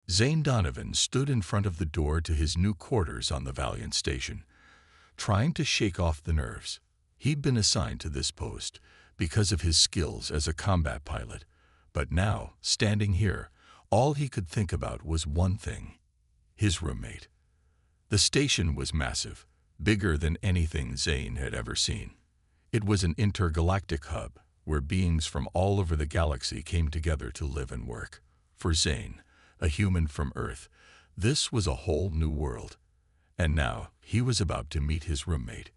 Zane Donovan stood in front of the door to his new quarters on the Valiant station, trying to shake off the nerves. He'd been assigned to this post because of his skills as a combat pilot, but now, standing here, all he could think about was one thing: his roommate. The station was massive, bigger than anything Zane had ever seen. It was an intergalactic hub where beings from all over the galaxy came together to live and work. For Zane, a human from Earth, this was a whole new world. And now he was about to meet his roommate.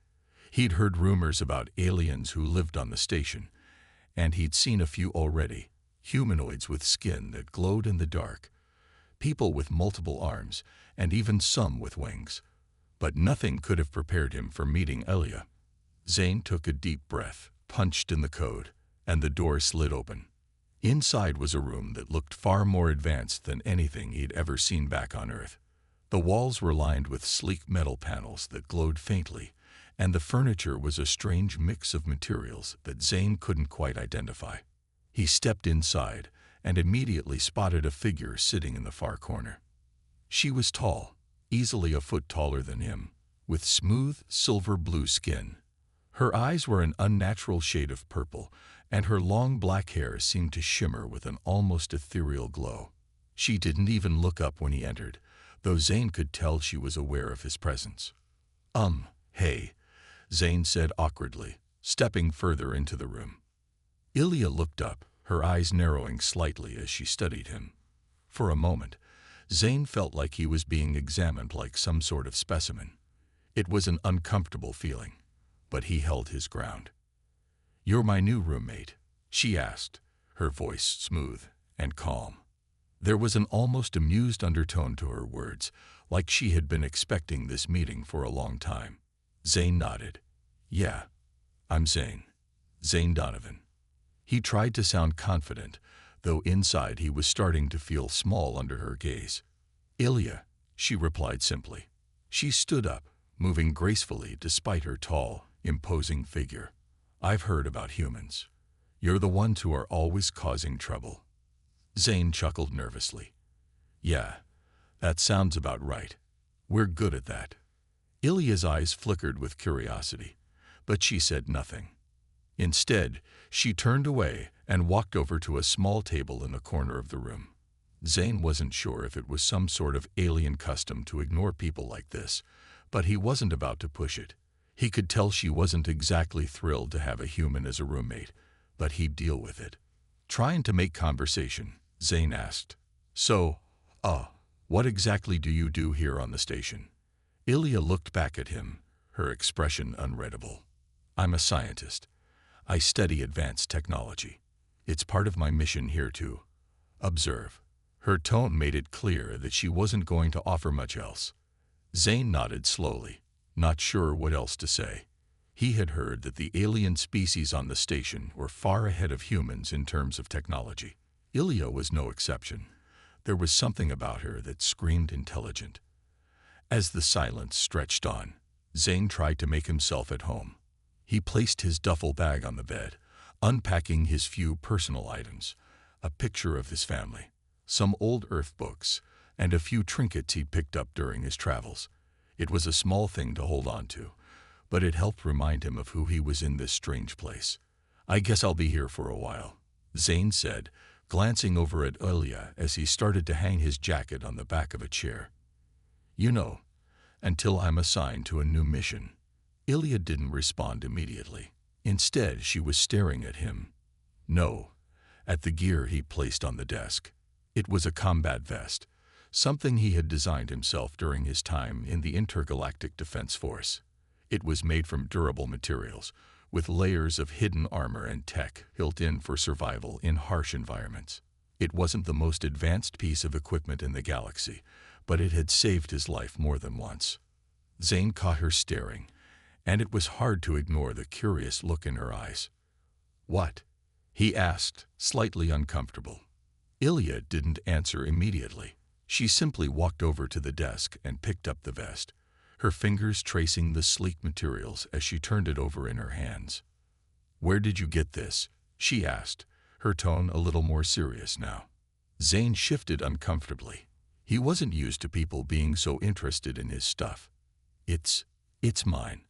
He'd heard rumors about aliens who lived on the station, and he'd seen a few already: humanoids with skin that glowed in the dark, people with multiple arms, and even some with wings. But nothing could have prepared him for meeting Elia. Zane took a deep breath, punched in the code, and the door slid open. Inside was a room that looked far more advanced than anything he'd ever seen back on Earth. The walls were lined with sleek metal panels that glowed faintly, and the furniture was a strange mix of materials that Zane couldn't quite identify. He stepped inside and immediately spotted a figure sitting in the far corner. She was tall, easily a foot taller than him, with smooth, silver-blue skin. Her eyes were an unnatural shade of purple, and her long black hair seemed to shimmer with an almost ethereal glow. She didn't even look up when he entered, though Zane could tell she was aware of his presence. Hey," Zane said awkwardly, stepping further into the room. Ilya looked up, her eyes narrowing slightly as she studied him. For a moment, Zane felt like he was being examined like some sort of specimen. It was an uncomfortable feeling, but he held his ground. "You're my new roommate?" she asked, her voice smooth and calm. There was an almost amused undertone to her words, like she had been expecting this meeting for a long time. Zane nodded. "Yeah, I'm Zane. Zane Donovan." He tried to sound confident, though inside he was starting to feel small under her gaze. "Ilya," she replied simply. She stood up, moving gracefully despite her tall, imposing figure. "I've heard about humans. You're the ones who are always causing trouble." Zane chuckled nervously. "Yeah, that sounds about right. We're good at that." Ilya's eyes flickered with curiosity, but she said nothing. Instead, she turned away and walked over to a small table in the corner of the room. Zane wasn't sure if it was some sort of alien custom to ignore people like this, but he wasn't about to push it. He could tell she wasn't exactly thrilled to have a human as a roommate, but he'd deal with it. Trying to make conversation, Zane asked, "So, what exactly do you do here on the station?" Ilya looked back at him, her expression unreadable. "I'm a scientist. I study advanced technology. It's part of my mission here to observe." Her tone made it clear that she wasn't going to offer much else. Zane nodded slowly, not sure what else to say. He had heard that the alien species on the station were far ahead of humans in terms of technology. Ilya was no exception. There was something about her that screamed intelligent. As the silence stretched on, Zane tried to make himself at home. He placed his duffel bag on the bed, unpacking his few personal items: a picture of his family, some old Earth books, and a few trinkets he'd picked up during his travels. It was a small thing to hold on to, but it helped remind him of who he was in this strange place. "I guess I'll be here for a while," Zane said, glancing over at Ilya as he started to hang his jacket on the back of a chair. "You know, until I'm assigned to a new mission." Ilya didn't respond immediately. Instead, she was staring at him. No, at the gear he placed on the desk. It was a combat vest, something he had designed himself during his time in the Intergalactic Defense Force. It was made from durable materials, with layers of hidden armor and tech built in for survival in harsh environments. It wasn't the most advanced piece of equipment in the galaxy, but it had saved his life more than once. Zane caught her staring, and it was hard to ignore the curious look in her eyes. "What?" he asked, slightly uncomfortable. Ilya didn't answer immediately. She simply walked over to the desk and picked up the vest, her fingers tracing the sleek materials as she turned it over in her hands. "Where did you get this?" she asked, her tone a little more serious now. Zane shifted uncomfortably. He wasn't used to people being so interested in his stuff. It's mine.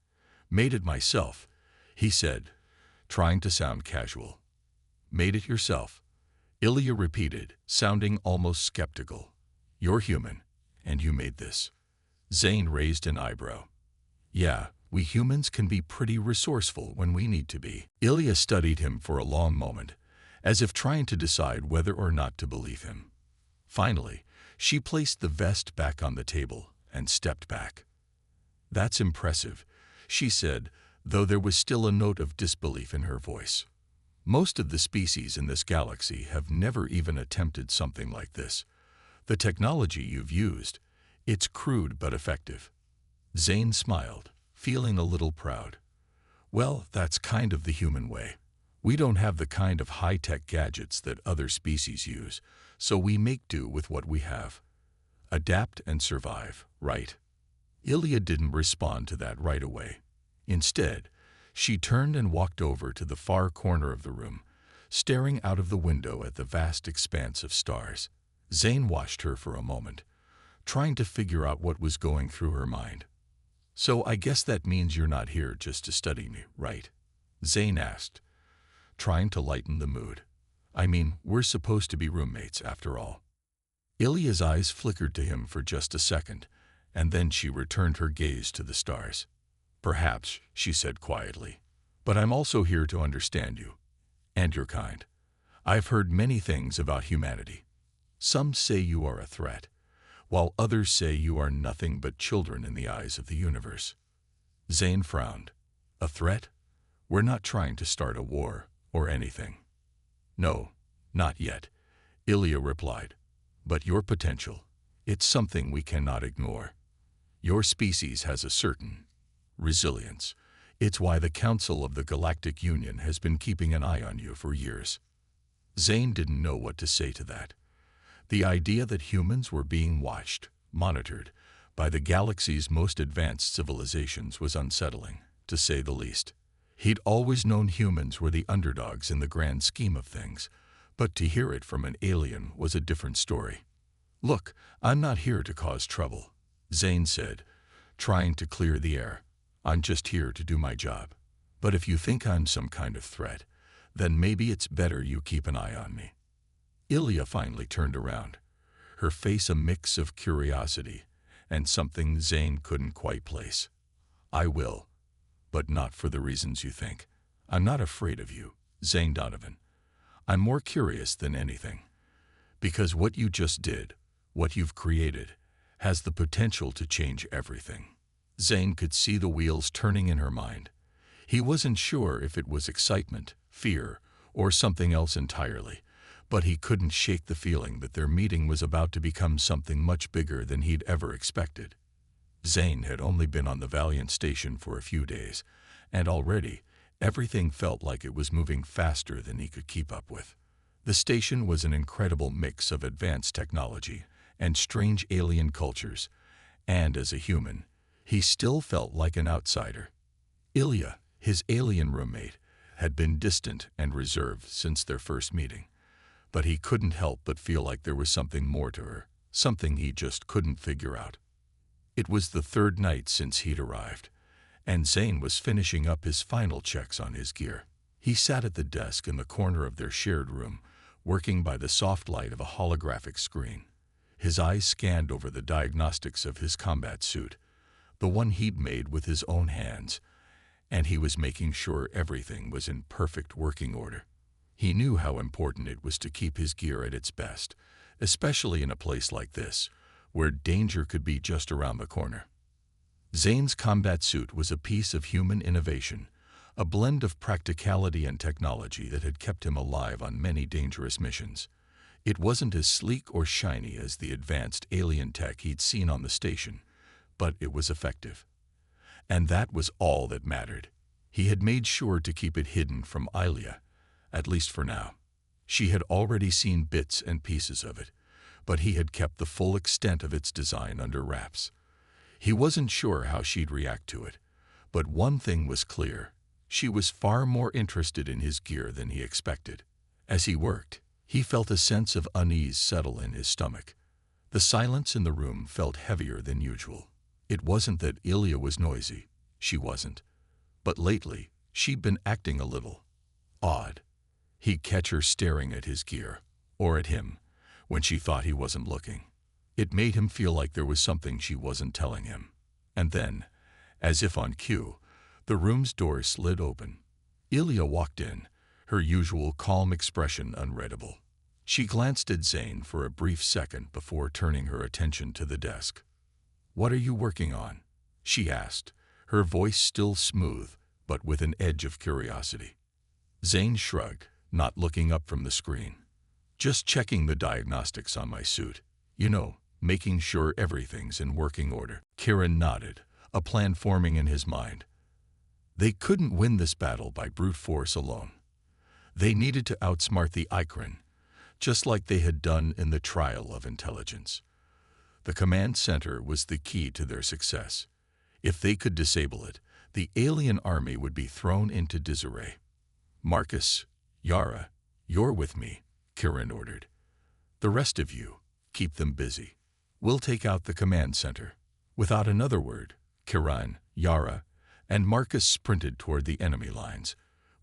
Made it myself, he said, trying to sound casual. Made it yourself, Ilya repeated, sounding almost skeptical. You're human, and you made this. Zane raised an eyebrow. Yeah, we humans can be pretty resourceful when we need to be. Ilya studied him for a long moment, as if trying to decide whether or not to believe him. Finally, she placed the vest back on the table and stepped back. That's impressive, she said, though there was still a note of disbelief in her voice. Most of the species in this galaxy have never even attempted something like this. The technology you've used, it's crude but effective. Zane smiled, feeling a little proud. Well, that's kind of the human way. We don't have the kind of high-tech gadgets that other species use, so we make do with what we have. Adapt and survive, right? Ilya didn't respond to that right away. Instead, she turned and walked over to the far corner of the room, staring out of the window at the vast expanse of stars. Zane watched her for a moment, trying to figure out what was going through her mind. So I guess that means you're not here just to study me, right? Zane asked, trying to lighten the mood. I mean, we're supposed to be roommates after all. Ilya's eyes flickered to him for just a second, and then she returned her gaze to the stars. Perhaps, she said quietly, but I'm also here to understand you, and your kind. I've heard many things about humanity. Some say you are a threat, while others say you are nothing but children in the eyes of the universe. Zane frowned. A threat? We're not trying to start a war or anything. No, not yet, Ilya replied. But your potential, it's something we cannot ignore. Your species has a certain resilience. It's why the Council of the Galactic Union has been keeping an eye on you for years. Zane didn't know what to say to that. The idea that humans were being watched, monitored, by the galaxy's most advanced civilizations was unsettling, to say the least. He'd always known humans were the underdogs in the grand scheme of things, but to hear it from an alien was a different story. Look, I'm not here to cause trouble, Zane said, trying to clear the air. I'm just here to do my job. But if you think I'm some kind of threat, then maybe it's better you keep an eye on me. Ilya finally turned around, her face a mix of curiosity and something Zane couldn't quite place. I will, but not for the reasons you think. I'm not afraid of you, Zane Donovan. I'm more curious than anything. Because what you just did, what you've created, has the potential to change everything. Zane could see the wheels turning in her mind. He wasn't sure if it was excitement, fear, or something else entirely, but he couldn't shake the feeling that their meeting was about to become something much bigger than he'd ever expected. Zane had only been on the Valiant station for a few days, and already everything felt like it was moving faster than he could keep up with. The station was an incredible mix of advanced technology and strange alien cultures, and as a human, he still felt like an outsider. Ilya, his alien roommate, had been distant and reserved since their first meeting, but he couldn't help but feel like there was something more to her, something he just couldn't figure out. It was the third night since he'd arrived, and Zane was finishing up his final checks on his gear. He sat at the desk in the corner of their shared room, working by the soft light of a holographic screen. His eyes scanned over the diagnostics of his combat suit, the one he'd made with his own hands, and he was making sure everything was in perfect working order. He knew how important it was to keep his gear at its best, especially in a place like this, where danger could be just around the corner. Zane's combat suit was a piece of human innovation, a blend of practicality and technology that had kept him alive on many dangerous missions. It wasn't as sleek or shiny as the advanced alien tech he'd seen on the station, but it was effective. And that was all that mattered. He had made sure to keep it hidden from Ilya, at least for now. She had already seen bits and pieces of it, but he had kept the full extent of its design under wraps. He wasn't sure how she'd react to it, but one thing was clear. She was far more interested in his gear than he expected. As he worked, he felt a sense of unease settle in his stomach. The silence in the room felt heavier than usual. It wasn't that Ilya was noisy. She wasn't. But lately, she'd been acting a little odd. He'd catch her staring at his gear, or at him, when she thought he wasn't looking. It made him feel like there was something she wasn't telling him. And then, as if on cue, the room's door slid open. Ilya walked in, her usual calm expression unreadable. She glanced at Zane for a brief second before turning her attention to the desk. "What are you working on?" she asked, her voice still smooth, but with an edge of curiosity. Zane shrugged, not looking up from the screen. "Just checking the diagnostics on my suit. You know, making sure everything's in working order." Kieran nodded, a plan forming in his mind. They couldn't win this battle by brute force alone. They needed to outsmart the Ikran, just like they had done in the trial of intelligence. The command center was the key to their success. If they could disable it, the alien army would be thrown into disarray. "Marcus, Yara, you're with me," Kieran ordered. "The rest of you, keep them busy. We'll take out the command center." Without another word, Kieran, Yara, and Marcus sprinted toward the enemy lines,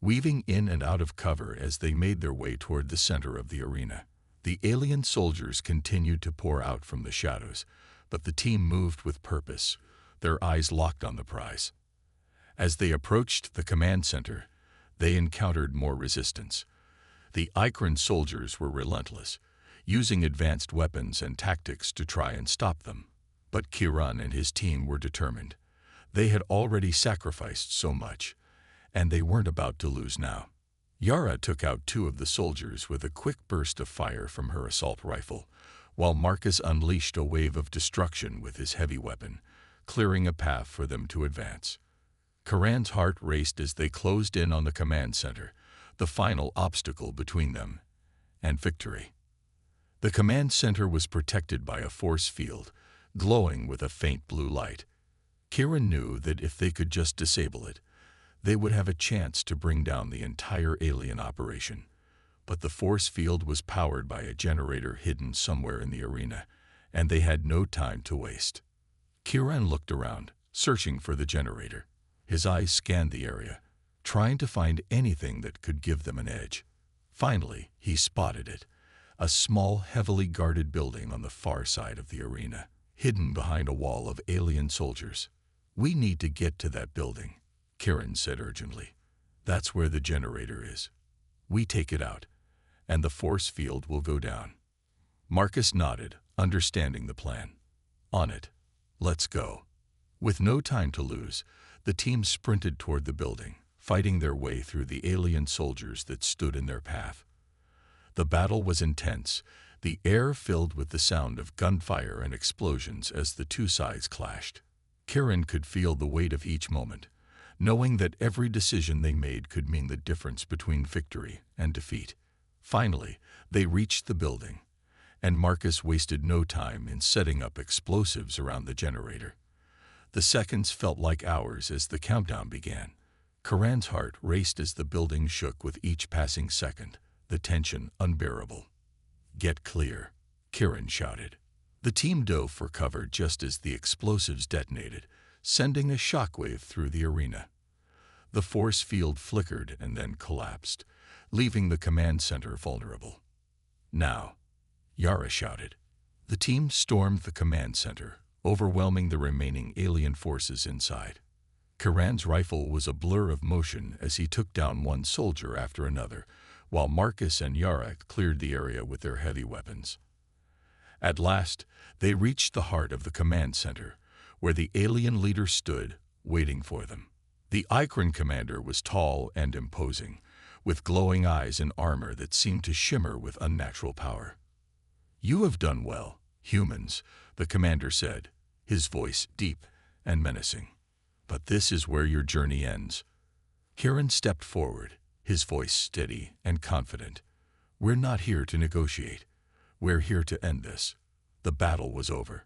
weaving in and out of cover as they made their way toward the center of the arena. The alien soldiers continued to pour out from the shadows, but the team moved with purpose, their eyes locked on the prize. As they approached the command center, they encountered more resistance. The Ikran soldiers were relentless, using advanced weapons and tactics to try and stop them. But Kieran and his team were determined. They had already sacrificed so much, and they weren't about to lose now. Yara took out 2 of the soldiers with a quick burst of fire from her assault rifle, while Marcus unleashed a wave of destruction with his heavy weapon, clearing a path for them to advance. Kieran's heart raced as they closed in on the command center, the final obstacle between them and victory. The command center was protected by a force field, glowing with a faint blue light. Kieran knew that if they could just disable it, they would have a chance to bring down the entire alien operation. But the force field was powered by a generator hidden somewhere in the arena, and they had no time to waste. Kieran looked around, searching for the generator. His eyes scanned the area, trying to find anything that could give them an edge. Finally, he spotted it, a small, heavily guarded building on the far side of the arena, hidden behind a wall of alien soldiers. "We need to get to that building," Kieran said urgently. "That's where the generator is. We take it out, and the force field will go down." Marcus nodded, understanding the plan. "On it. Let's go." With no time to lose, the team sprinted toward the building, fighting their way through the alien soldiers that stood in their path. The battle was intense, the air filled with the sound of gunfire and explosions as the 2 sides clashed. Kieran could feel the weight of each moment, knowing that every decision they made could mean the difference between victory and defeat. Finally, they reached the building, and Marcus wasted no time in setting up explosives around the generator. The seconds felt like hours as the countdown began. Kieran's heart raced as the building shook with each passing second, the tension unbearable. "Get clear," Kieran shouted. The team dove for cover just as the explosives detonated, sending a shockwave through the arena. The force field flickered and then collapsed, leaving the command center vulnerable. "Now," Yara shouted. The team stormed the command center, overwhelming the remaining alien forces inside. Kieran's rifle was a blur of motion as he took down one soldier after another, while Marcus and Yara cleared the area with their heavy weapons. At last, they reached the heart of the command center, where the alien leader stood, waiting for them. The Ikran commander was tall and imposing, with glowing eyes and armor that seemed to shimmer with unnatural power. "You have done well, humans," the commander said, his voice deep and menacing. "But this is where your journey ends." Kieran stepped forward, his voice steady and confident. "We're not here to negotiate. We're here to end this." The battle was over.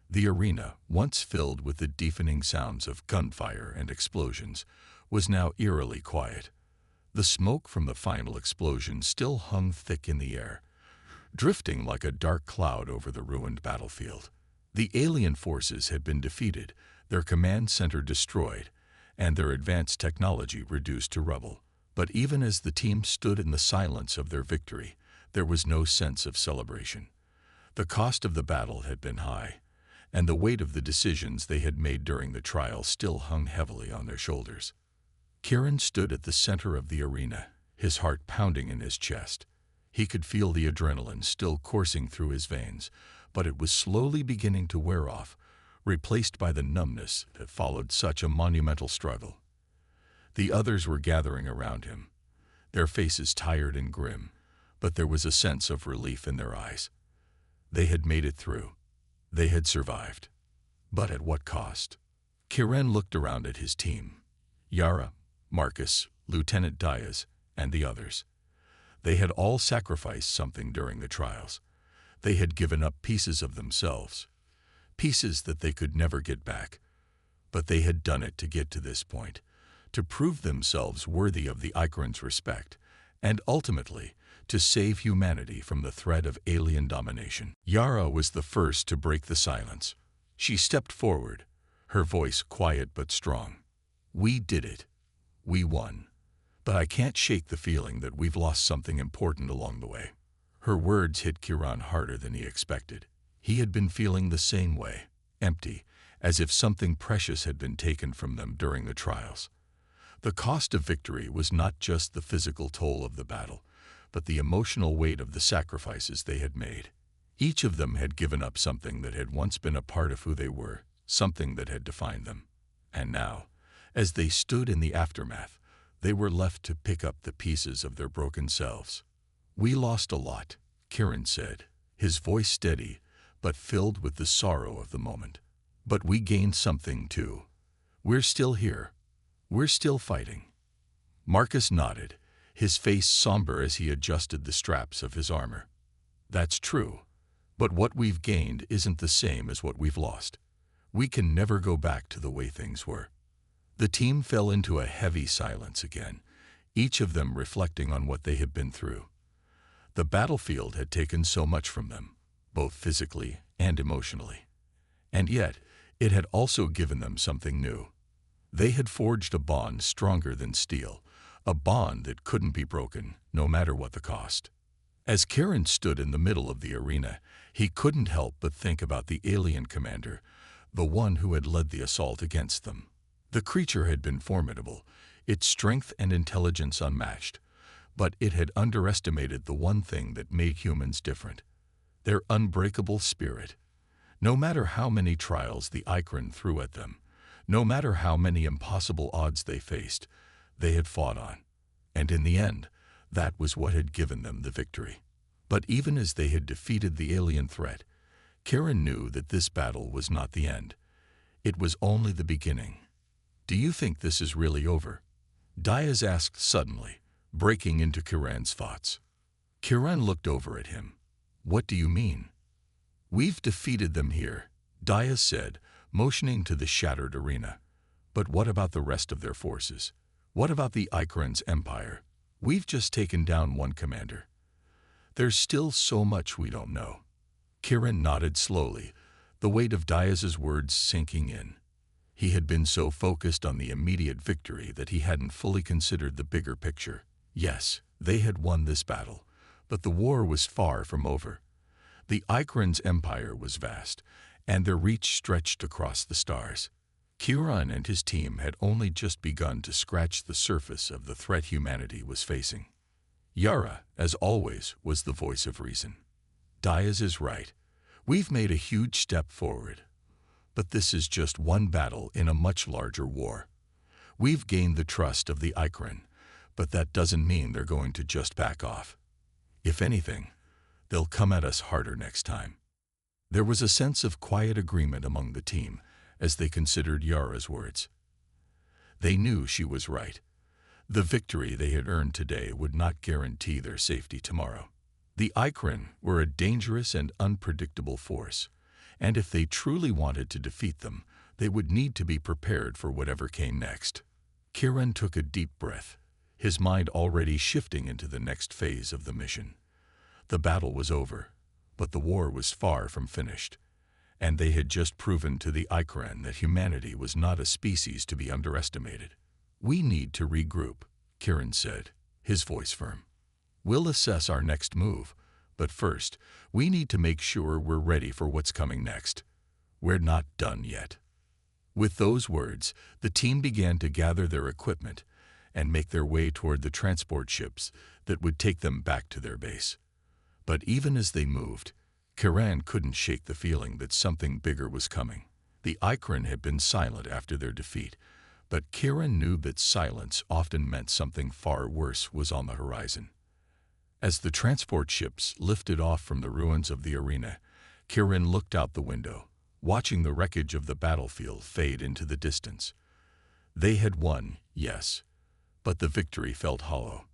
The arena, once filled with the deafening sounds of gunfire and explosions, was now eerily quiet. The smoke from the final explosion still hung thick in the air, drifting like a dark cloud over the ruined battlefield. The alien forces had been defeated, their command center destroyed, and their advanced technology reduced to rubble. But even as the team stood in the silence of their victory, there was no sense of celebration. The cost of the battle had been high, and the weight of the decisions they had made during the trial still hung heavily on their shoulders. Kieran stood at the center of the arena, his heart pounding in his chest. He could feel the adrenaline still coursing through his veins, but it was slowly beginning to wear off, replaced by the numbness that followed such a monumental struggle. The others were gathering around him, their faces tired and grim, but there was a sense of relief in their eyes. They had made it through. They had survived. But at what cost? Kieran looked around at his team. Yara, Marcus, Lieutenant Diaz, and the others. They had all sacrificed something during the trials. They had given up pieces of themselves, pieces that they could never get back. But they had done it to get to this point, to prove themselves worthy of the Icron's respect, and ultimately, to save humanity from the threat of alien domination. Yara was the first to break the silence. She stepped forward, her voice quiet but strong. "We did it. We won. But I can't shake the feeling that we've lost something important along the way." Her words hit Kieran harder than he expected. He had been feeling the same way, empty, as if something precious had been taken from them during the trials. The cost of victory was not just the physical toll of the battle, but the emotional weight of the sacrifices they had made. Each of them had given up something that had once been a part of who they were, something that had defined them. And now, as they stood in the aftermath, they were left to pick up the pieces of their broken selves. "We lost a lot," Kieran said, his voice steady, but filled with the sorrow of the moment. "But we gained something too. We're still here. We're still fighting." Marcus nodded, his face somber as he adjusted the straps of his armor. "That's true. But what we've gained isn't the same as what we've lost. We can never go back to the way things were." The team fell into a heavy silence again, each of them reflecting on what they had been through. The battlefield had taken so much from them, both physically and emotionally. And yet, it had also given them something new. They had forged a bond stronger than steel, a bond that couldn't be broken, no matter what the cost. As Kieran stood in the middle of the arena, he couldn't help but think about the alien commander, the one who had led the assault against them. The creature had been formidable, its strength and intelligence unmatched, but it had underestimated the one thing that made humans different: their unbreakable spirit. No matter how many trials the Icron threw at them, no matter how many impossible odds they faced, they had fought on. And in the end, that was what had given them the victory. But even as they had defeated the alien threat, Kieran knew that this battle was not the end. It was only the beginning. "Do you think this is really over?" Diaz asked suddenly, breaking into Kieran's thoughts. Kieran looked over at him. "What do you mean?" "We've defeated them here," Diaz said, motioning to the shattered arena. "But what about the rest of their forces? What about the Icron's empire? We've just taken down one commander. There's still so much we don't know." Kieran nodded slowly, the weight of Diaz's words sinking in. He had been so focused on the immediate victory that he hadn't fully considered the bigger picture. Yes, they had won this battle, but the war was far from over. The Icron's empire was vast, and their reach stretched across the stars. Kieran and his team had only just begun to scratch the surface of the threat humanity was facing. Yara, as always, was the voice of reason. "Diaz is right. We've made a huge step forward. But this is just one battle in a much larger war. We've gained the trust of the Icron, but that doesn't mean they're going to just back off. If anything, they'll come at us harder next time." There was a sense of quiet agreement among the team as they considered Yara's words. They knew she was right. The victory they had earned today would not guarantee their safety tomorrow. The Icron were a dangerous and unpredictable force, and if they truly wanted to defeat them, they would need to be prepared for whatever came next. Kieran took a deep breath, his mind already shifting into the next phase of the mission. The battle was over, but the war was far from finished, and they had just proven to the Ikran that humanity was not a species to be underestimated. "We need to regroup," Kiran said, his voice firm. "We'll assess our next move, but first, we need to make sure we're ready for what's coming next. We're not done yet." With those words, the team began to gather their equipment and make their way toward the transport ships that would take them back to their base. But even as they moved, Kiran couldn't shake the feeling that something bigger was coming. The Ikran had been silent after their defeat, but Kiran knew that silence often meant something far worse was on the horizon. As the transport ships lifted off from the ruins of the arena, Kiran looked out the window, watching the wreckage of the battlefield fade into the distance. They had won, yes, but the victory felt hollow.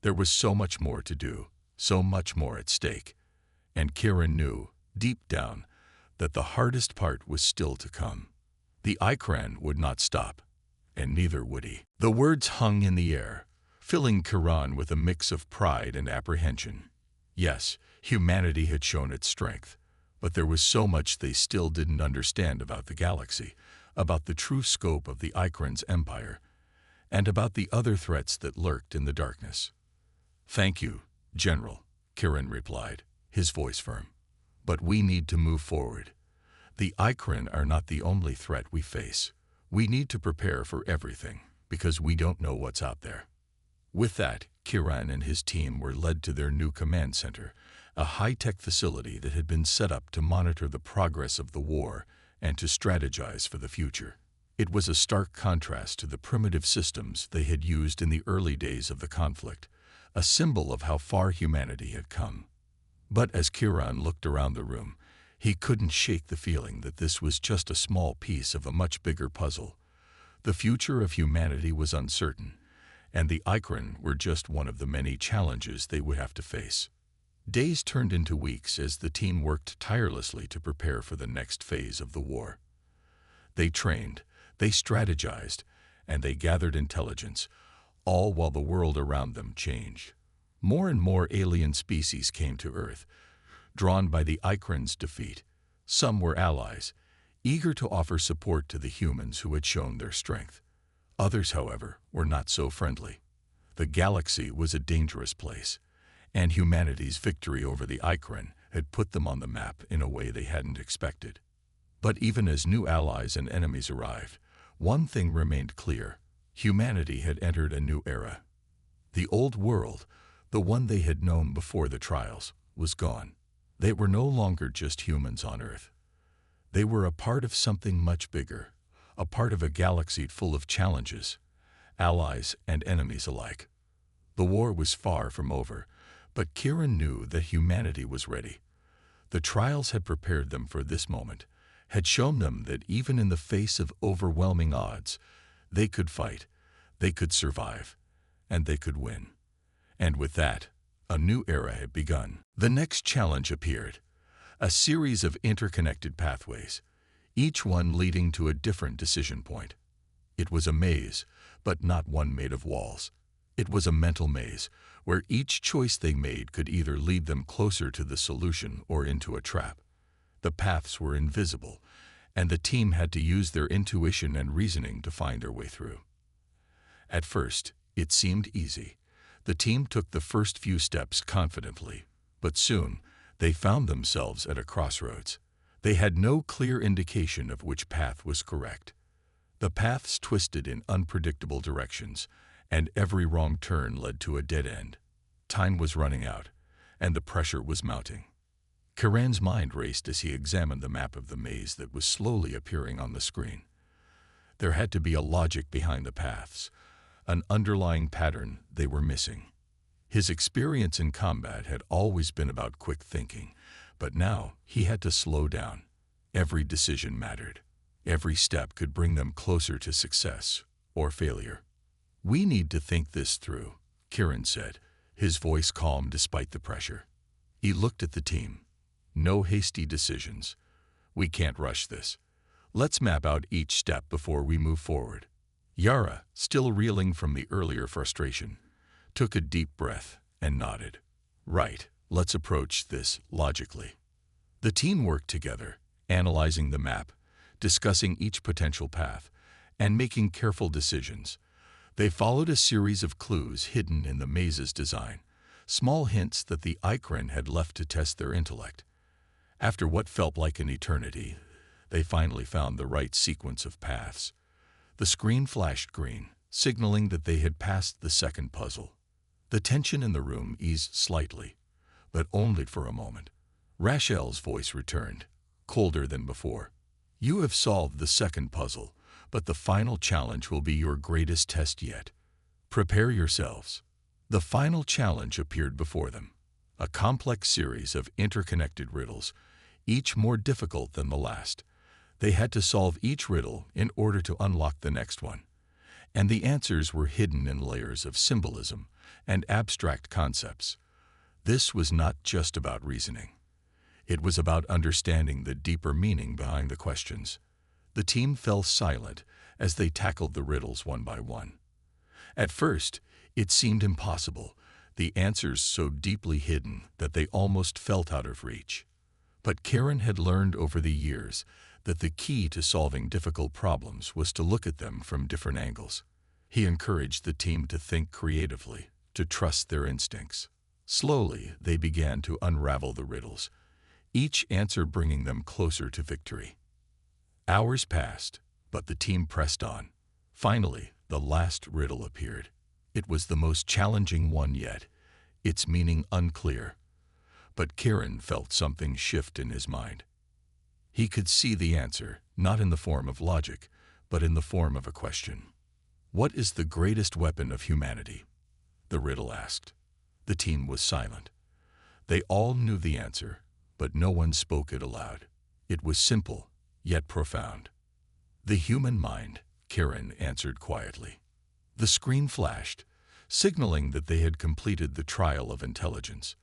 There was so much more to do, so much more at stake, and Kiran knew, deep down, that the hardest part was still to come. The Ikran would not stop, and neither would he. The words hung in the air, filling Kiran with a mix of pride and apprehension. Yes, humanity had shown its strength, but there was so much they still didn't understand about the galaxy, about the true scope of the Ikran's empire, and about the other threats that lurked in the darkness. "Thank you, General," Kiran replied, his voice firm. "But we need to move forward. The Ikran are not the only threat we face. We need to prepare for everything, because we don't know what's out there." With that, Kiran and his team were led to their new command center, a high-tech facility that had been set up to monitor the progress of the war and to strategize for the future. It was a stark contrast to the primitive systems they had used in the early days of the conflict, a symbol of how far humanity had come. But as Kiran looked around the room, he couldn't shake the feeling that this was just a small piece of a much bigger puzzle. The future of humanity was uncertain, and the Ikran were just one of the many challenges they would have to face. Days turned into weeks as the team worked tirelessly to prepare for the next phase of the war. They trained, they strategized, and they gathered intelligence, all while the world around them changed. More and more alien species came to Earth, drawn by the Ikran's defeat. Some were allies, eager to offer support to the humans who had shown their strength. Others, however, were not so friendly. The galaxy was a dangerous place, and humanity's victory over the Ikran had put them on the map in a way they hadn't expected. But even as new allies and enemies arrived, one thing remained clear: humanity had entered a new era. The old world, the one they had known before the trials, was gone. They were no longer just humans on Earth. They were a part of something much bigger, a part of a galaxy full of challenges, allies and enemies alike. The war was far from over, but Kiran knew that humanity was ready. The trials had prepared them for this moment, had shown them that even in the face of overwhelming odds, they could fight, they could survive, and they could win. And with that, a new era had begun. The next challenge appeared, a series of interconnected pathways, each one leading to a different decision point. It was a maze, but not one made of walls. It was a mental maze, where each choice they made could either lead them closer to the solution or into a trap. The paths were invisible, and the team had to use their intuition and reasoning to find their way through. At first, it seemed easy. The team took the first few steps confidently, but soon they found themselves at a crossroads. They had no clear indication of which path was correct. The paths twisted in unpredictable directions, and every wrong turn led to a dead end. Time was running out, and the pressure was mounting. Kiran's mind raced as he examined the map of the maze that was slowly appearing on the screen. There had to be a logic behind the paths, an underlying pattern they were missing. His experience in combat had always been about quick thinking, but now he had to slow down. Every decision mattered. Every step could bring them closer to success or failure. "We need to think this through," Kiran said, his voice calm despite the pressure. He looked at the team. "No hasty decisions. We can't rush this. Let's map out each step before we move forward." Yara, still reeling from the earlier frustration, took a deep breath and nodded. "Right, Let's approach this logically. The team worked together, analyzing the map, discussing each potential path, and making careful decisions. They followed a series of clues hidden in the maze's design, small hints that the Ikran had left to test their intellect. After what felt like an eternity, they finally found the right sequence of paths. The screen flashed green, signaling that they had passed the second puzzle. The tension in the room eased slightly, but only for a moment. Rachel's voice returned, colder than before. You have solved the second puzzle, but the final challenge will be your greatest test yet. Prepare yourselves. The final challenge appeared before them, a complex series of interconnected riddles, each more difficult than the last. They had to solve each riddle in order to unlock the next one, and the answers were hidden in layers of symbolism and abstract concepts. This was not just about reasoning. It was about understanding the deeper meaning behind the questions. The team fell silent as they tackled the riddles one by one. At first, it seemed impossible, the answers so deeply hidden that they almost felt out of reach. But Karen had learned over the years that the key to solving difficult problems was to look at them from different angles. He encouraged the team to think creatively, to trust their instincts. Slowly, they began to unravel the riddles, each answer bringing them closer to victory. Hours passed, but the team pressed on. Finally, the last riddle appeared. It was the most challenging one yet, its meaning unclear. But Kieran felt something shift in his mind. He could see the answer, not in the form of logic, but in the form of a question. What is the greatest weapon of humanity? The riddle asked. The team was silent. They all knew the answer, but no one spoke it aloud. It was simple, yet profound. The human mind, Kieran answered quietly. The screen flashed, signaling that they had completed the trial of intelligence.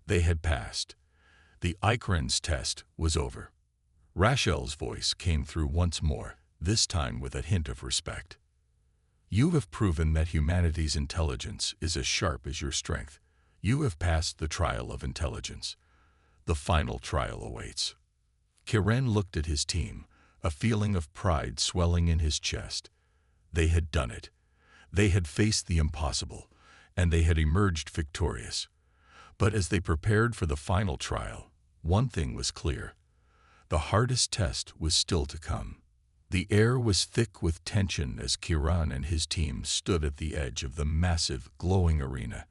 They had passed. The Ikran's test was over. Rachel's voice came through once more, this time with a hint of respect. You have proven that humanity's intelligence is as sharp as your strength. You have passed the trial of intelligence. The final trial awaits. Kieran looked at his team, a feeling of pride swelling in his chest. They had done it. They had faced the impossible, and they had emerged victorious. But as they prepared for the final trial, one thing was clear. The hardest test was still to come. The air was thick with tension as Kieran and his team stood at the edge of the massive, glowing arena.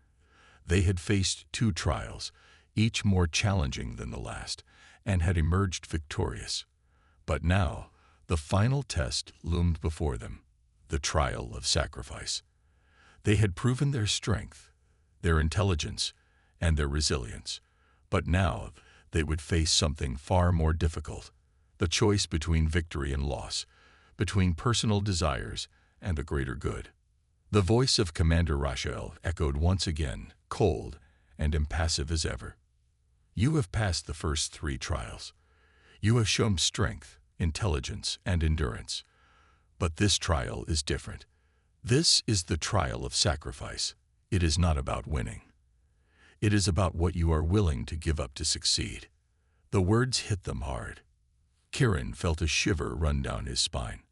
They had faced 2 trials, each more challenging than the last, and had emerged victorious. But now, the final test loomed before them, the trial of sacrifice. They had proven their strength, their intelligence, and their resilience. But now, they would face something far more difficult, the choice between victory and loss, between personal desires and the greater good. The voice of Commander Rachel echoed once again, cold and impassive as ever. You have passed the first 3 trials. You have shown strength, intelligence, and endurance. But this trial is different. This is the trial of sacrifice. It is not about winning. It is about what you are willing to give up to succeed. The words hit them hard. Kieran felt a shiver run down his spine.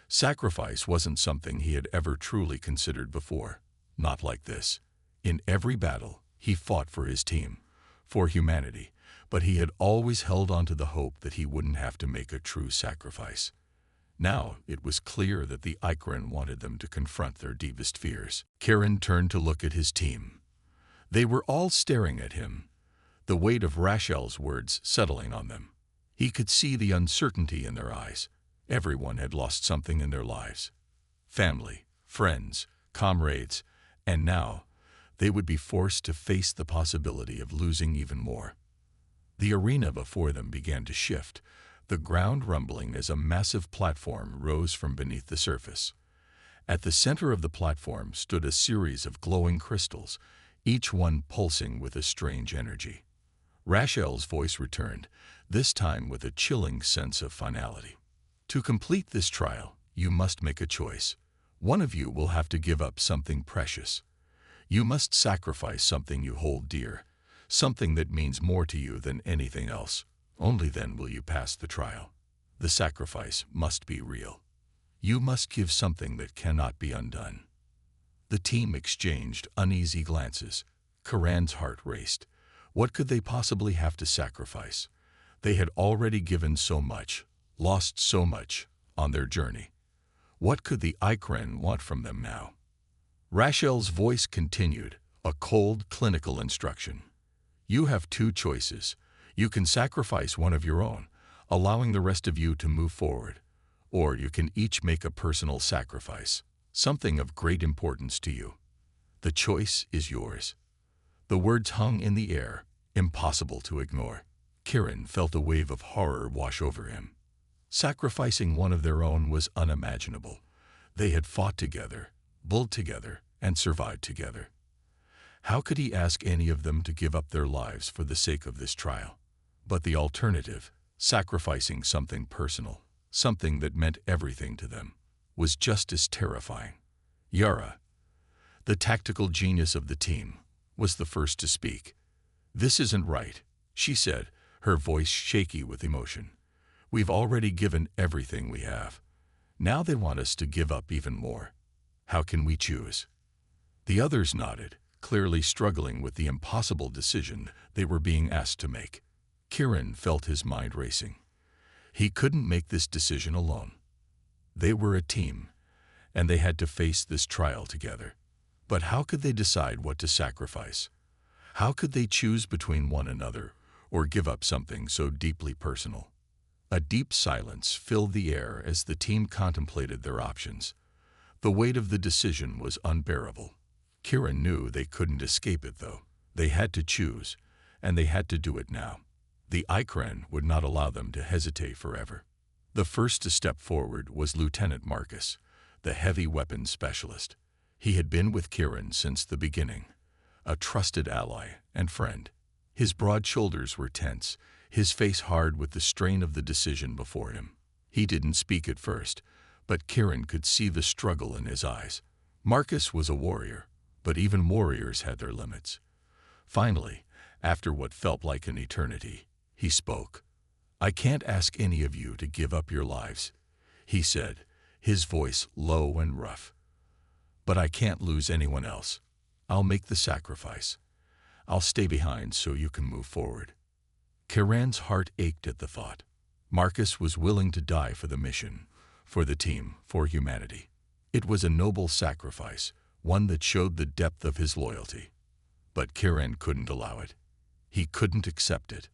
Sacrifice wasn't something he had ever truly considered before. Not like this. In every battle, he fought for his team, for humanity, but he had always held on to the hope that he wouldn't have to make a true sacrifice. Now it was clear that the Ikran wanted them to confront their deepest fears. Kieran turned to look at his team. They were all staring at him, the weight of Rachel's words settling on them. He could see the uncertainty in their eyes. Everyone had lost something in their lives. Family, friends, comrades, and now they would be forced to face the possibility of losing even more. The arena before them began to shift, the ground rumbling as a massive platform rose from beneath the surface. At the center of the platform stood a series of glowing crystals, each one pulsing with a strange energy. Rachel's voice returned, this time with a chilling sense of finality. To complete this trial, you must make a choice. One of you will have to give up something precious. You must sacrifice something you hold dear, something that means more to you than anything else. Only then will you pass the trial. The sacrifice must be real. You must give something that cannot be undone. The team exchanged uneasy glances. Kiran's heart raced. What could they possibly have to sacrifice? They had already given so much, lost so much, on their journey. What could the Ikren want from them now? Rashel's voice continued, a cold, clinical instruction. You have two choices. You can sacrifice one of your own, allowing the rest of you to move forward, or you can each make a personal sacrifice, something of great importance to you. The choice is yours. The words hung in the air, impossible to ignore. Kiran felt a wave of horror wash over him. Sacrificing one of their own was unimaginable. They had fought together, built together, and survived together. How could he ask any of them to give up their lives for the sake of this trial? But the alternative, sacrificing something personal, something that meant everything to them, was just as terrifying. Yara, the tactical genius of the team, was the first to speak. This isn't right, she said, her voice shaky with emotion. We've already given everything we have. Now they want us to give up even more. How can we choose? The others nodded, clearly struggling with the impossible decision they were being asked to make. Kiran felt his mind racing. He couldn't make this decision alone. They were a team, and they had to face this trial together. But how could they decide what to sacrifice? How could they choose between one another or give up something so deeply personal? A deep silence filled the air as the team contemplated their options. The weight of the decision was unbearable. Kiran knew they couldn't escape it, though. They had to choose, and they had to do it now. The Ikren would not allow them to hesitate forever. The first to step forward was Lieutenant Marcus, the heavy weapons specialist. He had been with Kiran since the beginning, a trusted ally and friend. His broad shoulders were tense, his face hard with the strain of the decision before him. He didn't speak at first, but Kiran could see the struggle in his eyes. Marcus was a warrior, but even warriors had their limits. Finally, after what felt like an eternity, he spoke. I can't ask any of you to give up your lives, he said, his voice low and rough. But I can't lose anyone else. I'll make the sacrifice. I'll stay behind so you can move forward. Kiran's heart ached at the thought. Marcus was willing to die for the mission, for the team, for humanity. It was a noble sacrifice, one that showed the depth of his loyalty. But Kiran couldn't allow it. He couldn't accept it,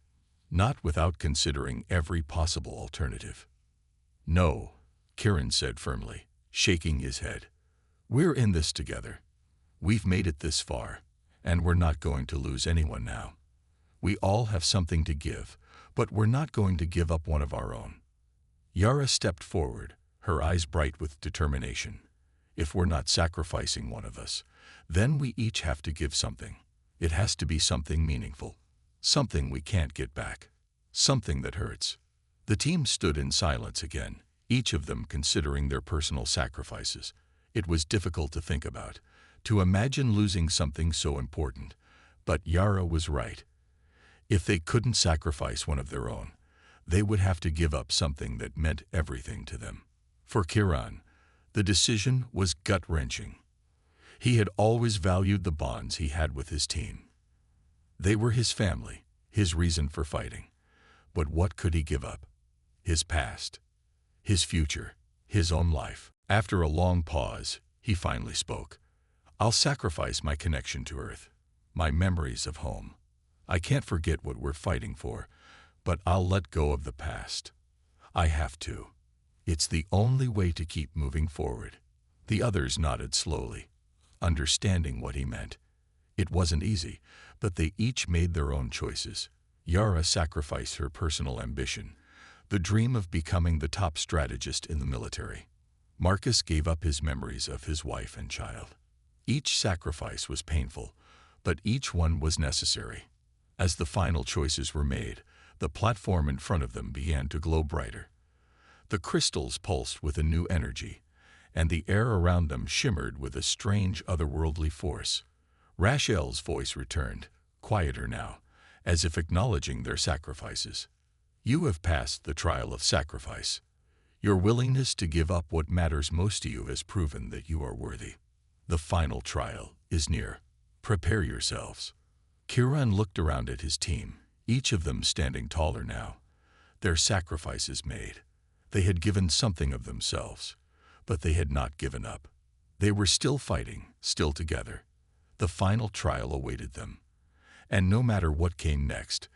not without considering every possible alternative. No, Kiran said firmly, shaking his head. We're in this together. We've made it this far, and we're not going to lose anyone now. We all have something to give, but we're not going to give up one of our own. Yara stepped forward, her eyes bright with determination. If we're not sacrificing one of us, then we each have to give something. It has to be something meaningful, something we can't get back, something that hurts. The team stood in silence again, each of them considering their personal sacrifices. It was difficult to think about, to imagine losing something so important, but Yara was right. If they couldn't sacrifice one of their own, they would have to give up something that meant everything to them. For Kiran, the decision was gut-wrenching. He had always valued the bonds he had with his team. They were his family, his reason for fighting. But what could he give up? His past, his future, his own life. After a long pause, he finally spoke. I'll sacrifice my connection to Earth, my memories of home. I can't forget what we're fighting for, but I'll let go of the past. I have to. It's the only way to keep moving forward. The others nodded slowly, understanding what he meant. It wasn't easy, but they each made their own choices. Yara sacrificed her personal ambition, the dream of becoming the top strategist in the military. Marcus gave up his memories of his wife and child. Each sacrifice was painful, but each one was necessary. As the final choices were made, the platform in front of them began to glow brighter. The crystals pulsed with a new energy, and the air around them shimmered with a strange otherworldly force. Rashel's voice returned, quieter now, as if acknowledging their sacrifices. You have passed the trial of sacrifice. Your willingness to give up what matters most to you has proven that you are worthy. The final trial is near. Prepare yourselves. Kiran looked around at his team, each of them standing taller now. Their sacrifices made. They had given something of themselves, but they had not given up. They were still fighting, still together. The final trial awaited them. And no matter what came next,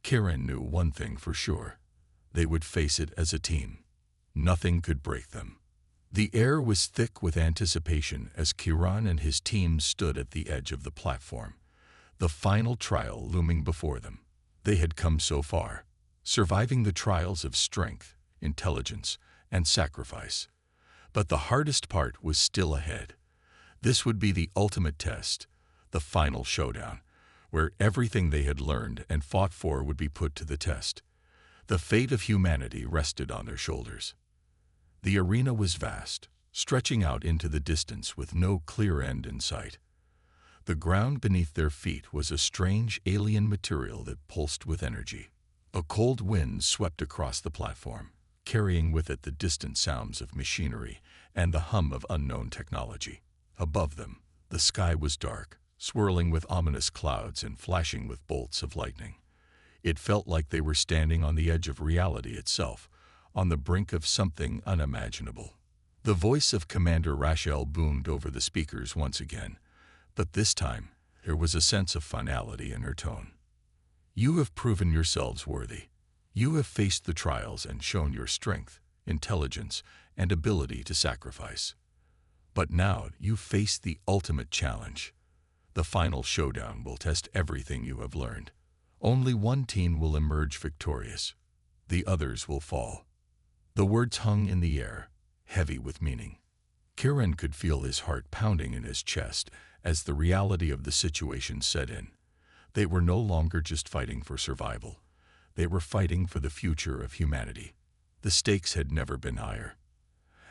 Kiran knew one thing for sure. They would face it as a team. Nothing could break them. The air was thick with anticipation as Kiran and his team stood at the edge of the platform, the final trial looming before them. They had come so far, surviving the trials of strength, intelligence, and sacrifice. But the hardest part was still ahead. This would be the ultimate test, the final showdown, where everything they had learned and fought for would be put to the test. The fate of humanity rested on their shoulders. The arena was vast, stretching out into the distance with no clear end in sight. The ground beneath their feet was a strange alien material that pulsed with energy. A cold wind swept across the platform, carrying with it the distant sounds of machinery and the hum of unknown technology. Above them, the sky was dark, swirling with ominous clouds and flashing with bolts of lightning. It felt like they were standing on the edge of reality itself, on the brink of something unimaginable. The voice of Commander Rachel boomed over the speakers once again, but this time there was a sense of finality in her tone. You have proven yourselves worthy. You have faced the trials and shown your strength, intelligence, and ability to sacrifice. But now you face the ultimate challenge. The final showdown will test everything you have learned. Only one team will emerge victorious. The others will fall. The words hung in the air, heavy with meaning. Kiran could feel his heart pounding in his chest as the reality of the situation set in. They were no longer just fighting for survival. They were fighting for the future of humanity. The stakes had never been higher.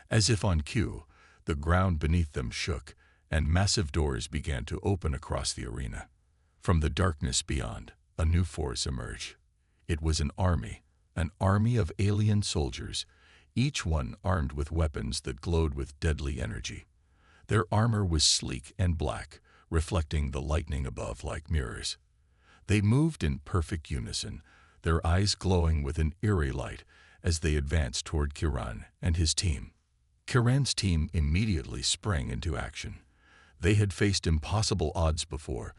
As if on cue, the ground beneath them shook, and massive doors began to open across the arena. From the darkness beyond, a new force emerged. It was an army of alien soldiers, each one armed with weapons that glowed with deadly energy. Their armor was sleek and black, reflecting the lightning above like mirrors. They moved in perfect unison, their eyes glowing with an eerie light as they advanced toward Kiran and his team. Kiran's team immediately sprang into action. They had faced impossible odds before,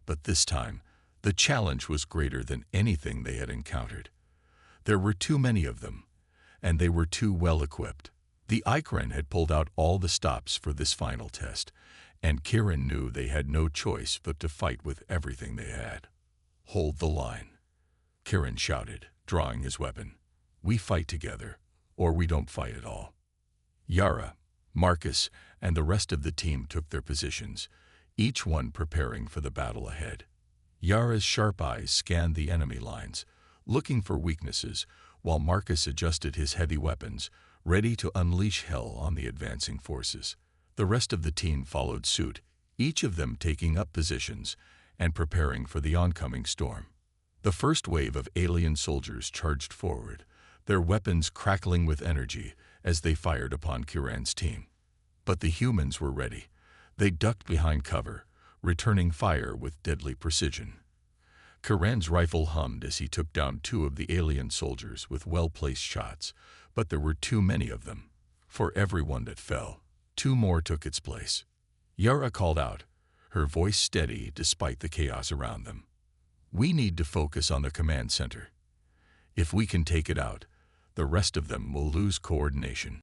but this time, the challenge was greater than anything they had encountered. There were too many of them, and they were too well equipped. The Ikran had pulled out all the stops for this final test, and Kiran knew they had no choice but to fight with everything they had. Hold the line, Kiran shouted, drawing his weapon. We fight together, or we don't fight at all. Yara, Marcus, and the rest of the team took their positions, each one preparing for the battle ahead. Yara's sharp eyes scanned the enemy lines, looking for weaknesses, while Marcus adjusted his heavy weapons, ready to unleash hell on the advancing forces. The rest of the team followed suit, each of them taking up positions and preparing for the oncoming storm. The first wave of alien soldiers charged forward, their weapons crackling with energy as they fired upon Kiran's team. But the humans were ready. They ducked behind cover, returning fire with deadly precision. Kiran's rifle hummed as he took down two of the alien soldiers with well-placed shots, but there were too many of them. For every one that fell, two more took its place. Yara called out, her voice steady despite the chaos around them. We need to focus on the command center. If we can take it out, the rest of them will lose coordination.